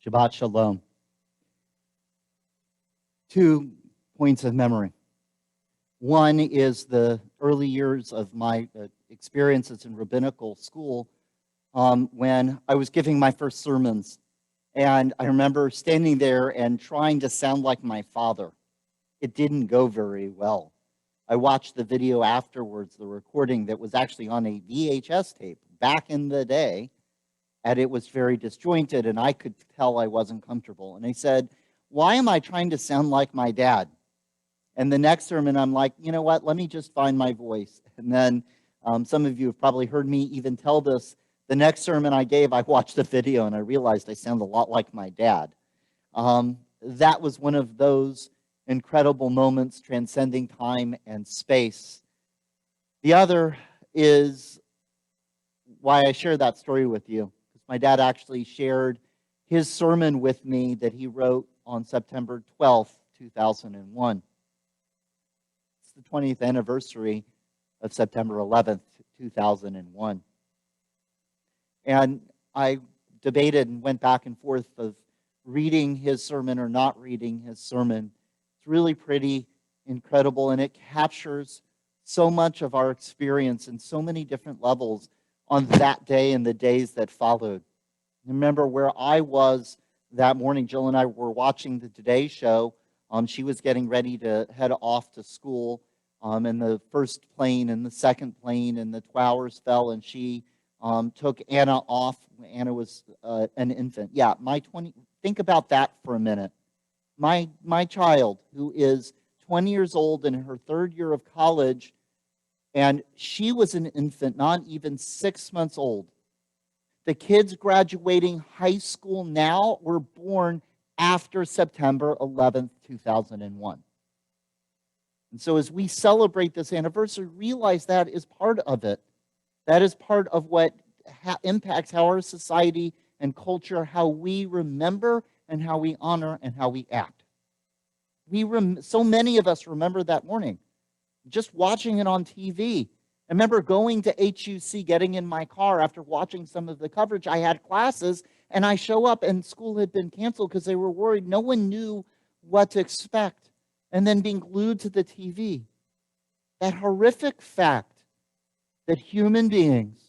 Shabbat Shalom. 2 points of memory. One is the early years of my experiences in rabbinical school when I was giving my first sermons. And I remember standing there and trying to sound like my father. It didn't go very well. I watched the video afterwards, the recording that was actually on a VHS tape back in the day, and it was very disjointed, and I could tell I wasn't comfortable. And I said, why am I trying to sound like my dad? And the next sermon, I'm like, you know what, let me just find my voice. And then some of you have probably heard me even tell this. The next sermon I gave, I watched the video, and I realized I sound a lot like my dad. That was one of those incredible moments transcending time and space. The other is why I share that story with you. Because my dad actually shared his sermon with me that he wrote on September 12th, 2001. It's the 20th anniversary of September 11th, 2001. And I debated and went back and forth of reading his sermon or not reading his sermon. It's really pretty incredible, and it captures so much of our experience in so many different levels on that day and the days that followed. Remember where I was that morning. Jill and I were watching the Today Show. She was getting ready to head off to school, and the first plane and the second plane, and the towers fell, and she took Anna off. Anna was an infant. Yeah, think about that for a minute. My child, who is 20 years old in her third year of college, and she was an infant, not even 6 months old. The kids graduating high school now were born after September 11th, 2001. And so as we celebrate this anniversary, realize that is part of it. That is part of what impacts how our society and culture, how we remember and how we honor and how we act. So many of us remember that morning, just watching it on TV. I remember going to HUC, getting in my car after watching some of the coverage. I had classes, and I show up, and school had been canceled because they were worried. No one knew what to expect. And then being glued to the TV. That horrific fact that human beings,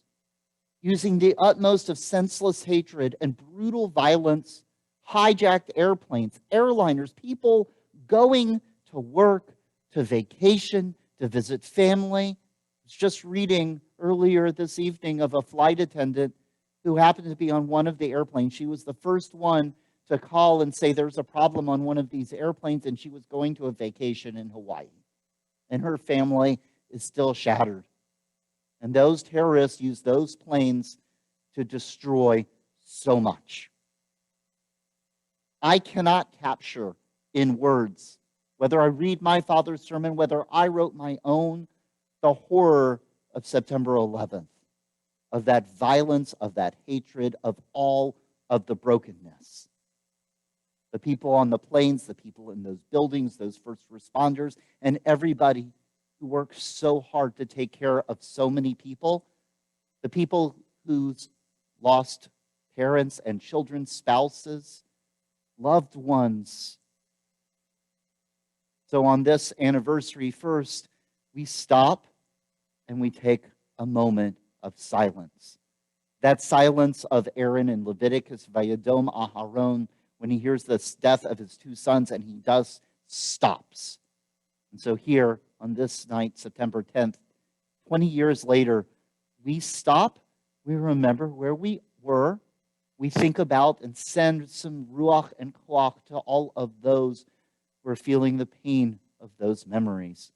using the utmost of senseless hatred and brutal violence, hijacked airplanes, airliners, people going to work, to vacation, to visit family. I was just reading earlier this evening of a flight attendant who happened to be on one of the airplanes. She was the first one to call and say there's a problem on one of these airplanes, and she was going to a vacation in Hawaii. And her family is still shattered. And those terrorists used those planes to destroy so much. I cannot capture in words, whether I read my father's sermon, whether I wrote my own, the horror of September 11th, of that violence, of that hatred, of all of the brokenness. The people on the planes, the people in those buildings, those first responders, and everybody who works so hard to take care of so many people, the people who's lost parents and children, spouses, loved ones. So on this anniversary first, we stop and we take a moment of silence. That silence of Aaron in Leviticus, Vayadom Aharon, when he hears the death of his 2 sons, and he just stops. And so here, on this night, September 10th, 20 years later, we stop, we remember where we were, we think about and send some ruach and koach to all of those who are feeling the pain of those memories.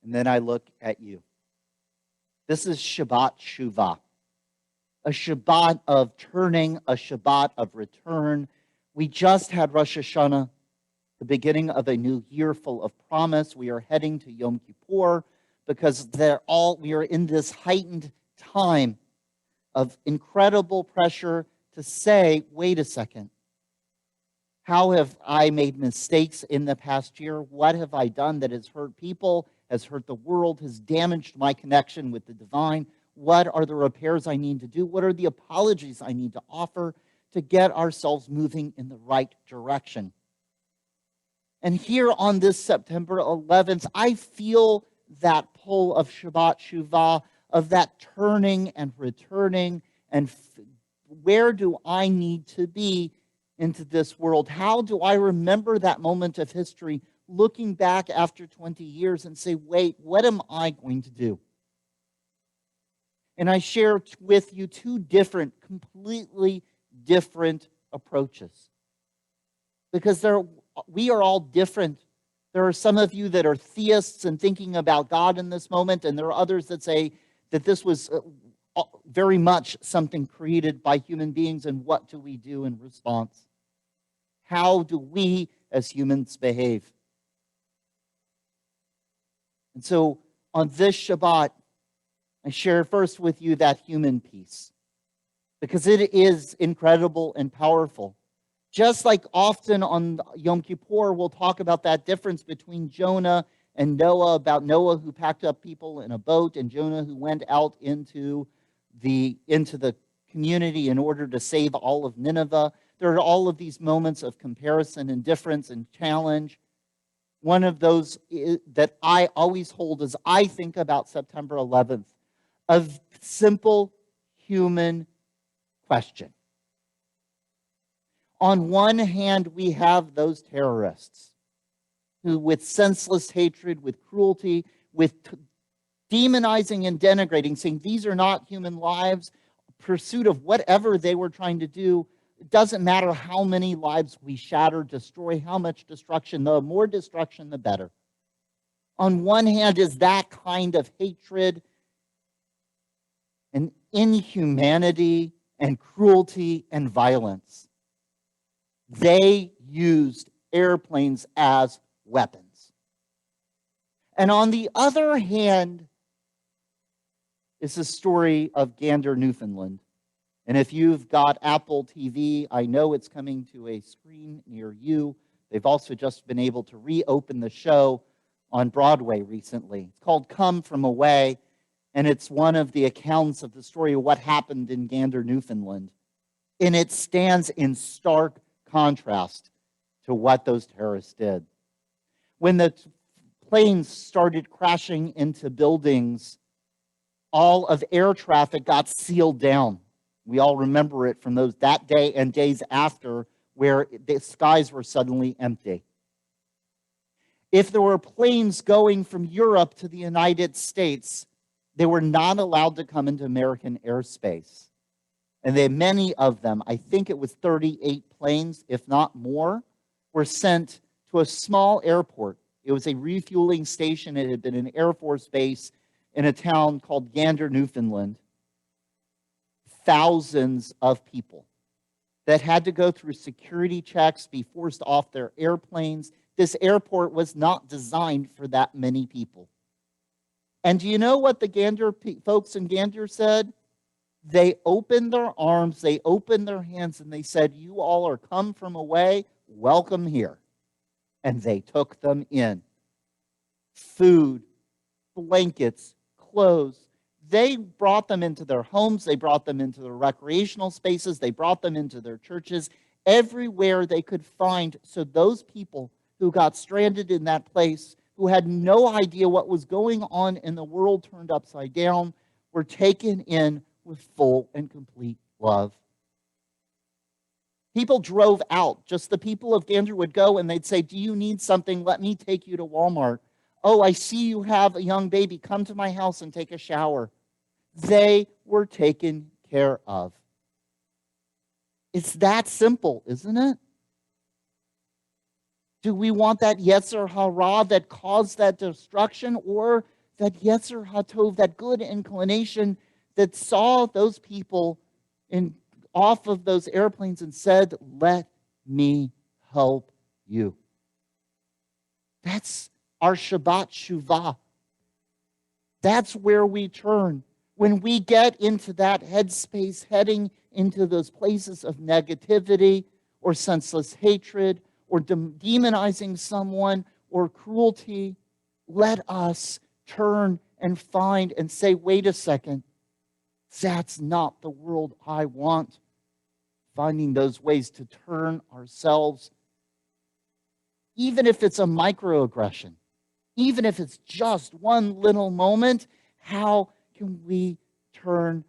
And then I look at you. This is Shabbat Shuva, a Shabbat of turning, a Shabbat of return. We just had Rosh Hashanah, the beginning of a new year full of promise. We are heading to Yom Kippur because we are in this heightened time of incredible pressure to say, wait a second, how have I made mistakes in the past year? What have I done that has hurt people, has hurt the world, has damaged my connection with the divine? What are the repairs I need to do? What are the apologies I need to offer to get ourselves moving in the right direction? And here on this September 11th, I feel that pull of Shabbat Shuva, of that turning and returning, and where do I need to be into this world? How do I remember that moment of history, looking back after 20 years and say, wait, what am I going to do? And I share with you two completely different approaches. Because we are all different. There are some of you that are theists and thinking about God in this moment, and there are others that say that this was very much something created by human beings, and what do we do in response? How do we as humans behave? And so on this Shabbat, I share first with you that human piece, because it is incredible and powerful. Just like often on Yom Kippur, we'll talk about that difference between Jonah and Noah, about Noah who packed up people in a boat and Jonah who went out into the community in order to save all of Nineveh. There are all of these moments of comparison and difference and challenge. One of those that I always hold as I think about September 11th, a simple human question. On one hand, we have those terrorists who, with senseless hatred, with cruelty, with demonizing and denigrating, saying these are not human lives, pursuit of whatever they were trying to do, it doesn't matter how many lives we shatter, destroy, how much destruction, the more destruction, the better. On one hand is that kind of hatred and inhumanity and cruelty and violence. They used airplanes as weapons. And on the other hand is the story of Gander, Newfoundland. And if you've got Apple TV, I know it's coming to a screen near you. They've also just been able to reopen the show on Broadway recently. It's called Come From Away, and it's one of the accounts of the story of what happened in Gander, Newfoundland. And it stands in stark contrast to what those terrorists did. When the planes started crashing into buildings, all of air traffic got sealed down. We all remember it from that day and days after, where the skies were suddenly empty. If there were planes going from Europe to the United States, they were not allowed to come into American airspace. And many of them, I think it was 38 planes, if not more, were sent to a small airport. It was a refueling station. It had been an Air Force base in a town called Gander, Newfoundland. Thousands of people that had to go through security checks, be forced off their airplanes. This airport was not designed for that many people. And do you know what the Gander folks in Gander said? They opened their arms, they opened their hands, and they said, you all are come from away, welcome here. And they took them in. Food, blankets, clothes. They brought them into their homes, they brought them into their recreational spaces, they brought them into their churches, everywhere they could find. So those people who got stranded in that place, who had no idea what was going on in the world turned upside down, were taken in with full and complete love. People drove out. Just the people of Gander would go and they'd say, do you need something? Let me take you to Walmart. Oh, I see you have a young baby. Come to my house and take a shower. They were taken care of. It's that simple, isn't it? Do we want that Yetzer Hara that caused that destruction, or that Yetzer HaTov, that good inclination that saw those people off of those airplanes and said, let me help you? That's our Shabbat Shuva. That's where we turn When we get into that headspace, heading into those places of negativity or senseless hatred or demonizing someone or cruelty, let us turn and find and say, wait a second, that's not the world I want. Finding those ways to turn ourselves, even if it's a microaggression, even if it's just one little moment, how can we turn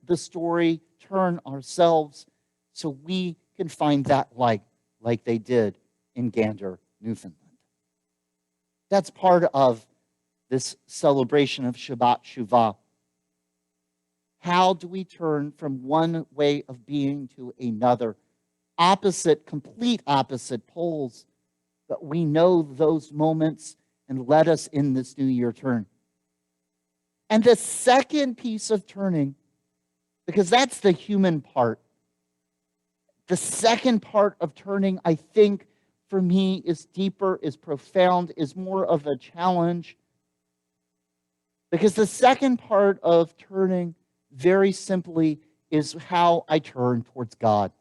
the story, turn ourselves, so we can find that light like they did in Gander, Newfoundland? That's part of this celebration of Shabbat Shuva. How do we turn from one way of being to another? Complete opposite poles, but we know those moments, and let us in this new year turn. And the second piece of turning, because that's the human part, the second part of turning, I think, for me, is deeper, is profound, is more of a challenge. Because the second part of turning, very simply, is how I turn towards God.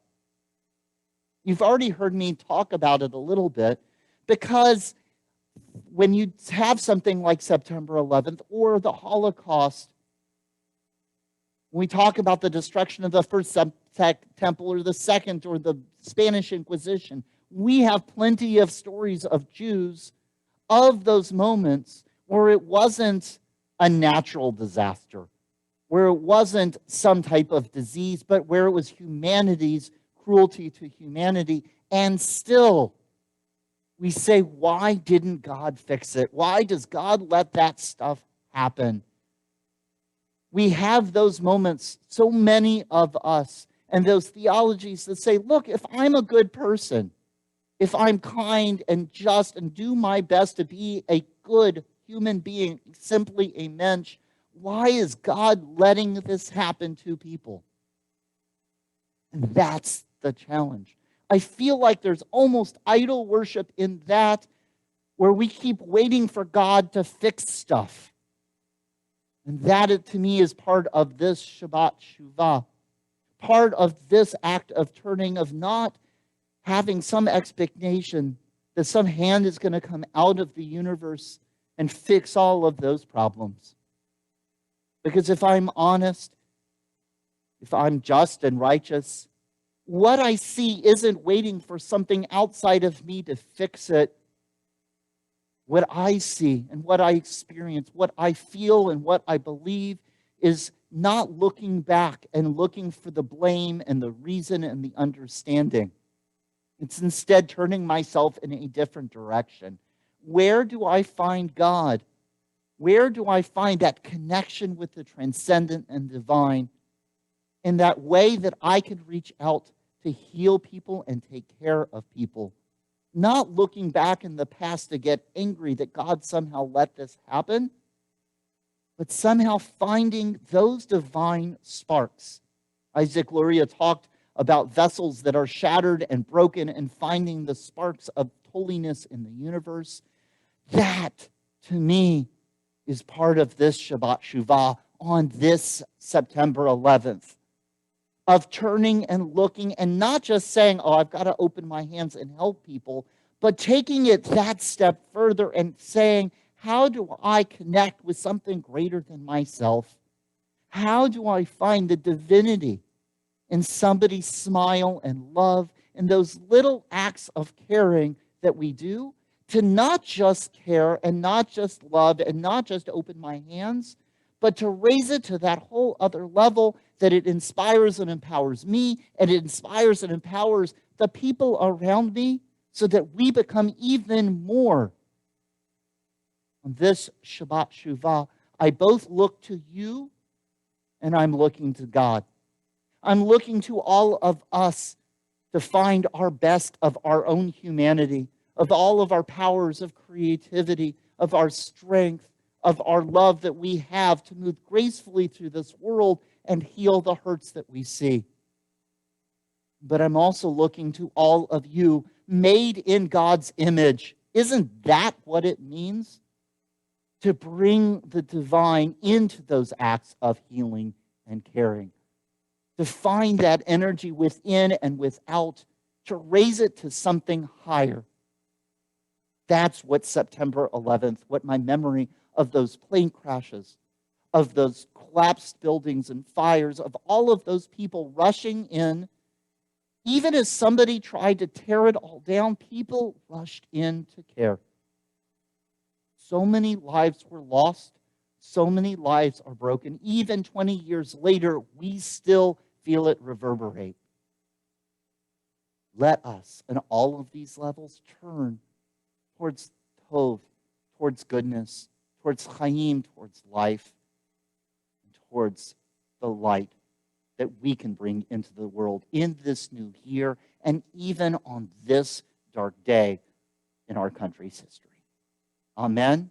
You've already heard me talk about it a little bit, because when you have something like September 11th or the Holocaust, when we talk about the destruction of the first temple or the second or the Spanish Inquisition, we have plenty of stories of Jews of those moments where it wasn't a natural disaster, where it wasn't some type of disease, but where it was humanity's cruelty to humanity. And still, we say, why didn't God fix it? Why does God let that stuff happen? We have those moments, so many of us, and those theologies that say, look, if I'm a good person, if I'm kind and just and do my best to be a good human being, simply a mensch, why is God letting this happen to people? And that's the challenge. I feel like there's almost idol worship in that, where we keep waiting for God to fix stuff. And that, to me, is part of this Shabbat Shuva, part of this act of turning, of not having some expectation that some hand is going to come out of the universe and fix all of those problems. Because if I'm honest, if I'm just and righteous, what I see isn't waiting for something outside of me to fix it. What I see and what I experience, what I feel and what I believe, is not looking back and looking for the blame and the reason and the understanding. It's instead turning myself in a different direction. Where do I find God? Where do I find that connection with the transcendent and divine, in that way that I can reach out to heal people and take care of people? Not looking back in the past to get angry that God somehow let this happen, but somehow finding those divine sparks. Isaac Luria talked about vessels that are shattered and broken, and finding the sparks of holiness in the universe. That, to me, is part of this Shabbat Shuva on this September 11th. Of turning and looking and not just saying, oh, I've got to open my hands and help people, but taking it that step further and saying, how do I connect with something greater than myself? How do I find the divinity in somebody's smile and love, and those little acts of caring that we do, to not just care and not just love and not just open my hands, but to raise it to that whole other level, that it inspires and empowers me, and it inspires and empowers the people around me, so that we become even more. On this Shabbat Shuva, I both look to you and I'm looking to God. I'm looking to all of us to find our best of our own humanity, of all of our powers of creativity, of our strength, of our love that we have to move gracefully through this world and heal the hurts that we see. But I'm also looking to all of you, made in God's image. Isn't that what it means to bring the divine into those acts of healing and caring, to find that energy within and without, to raise it to something higher. That's what September 11th, what my memory of those plane crashes, of those collapsed buildings and fires, of all of those people rushing in, even as somebody tried to tear it all down, people rushed in to care. So many lives were lost. So many lives are broken. Even 20 years later, we still feel it reverberate. Let us, in all of these levels, turn towards Tov, towards goodness, towards Chaim, towards life, and towards the light that we can bring into the world in this new year and even on this dark day in our country's history. Amen.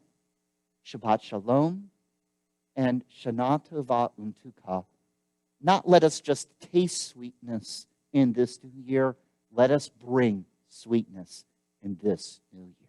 Shabbat Shalom and Shana Tova Untuka. Not let us just taste sweetness in this new year. Let us bring sweetness in this new year.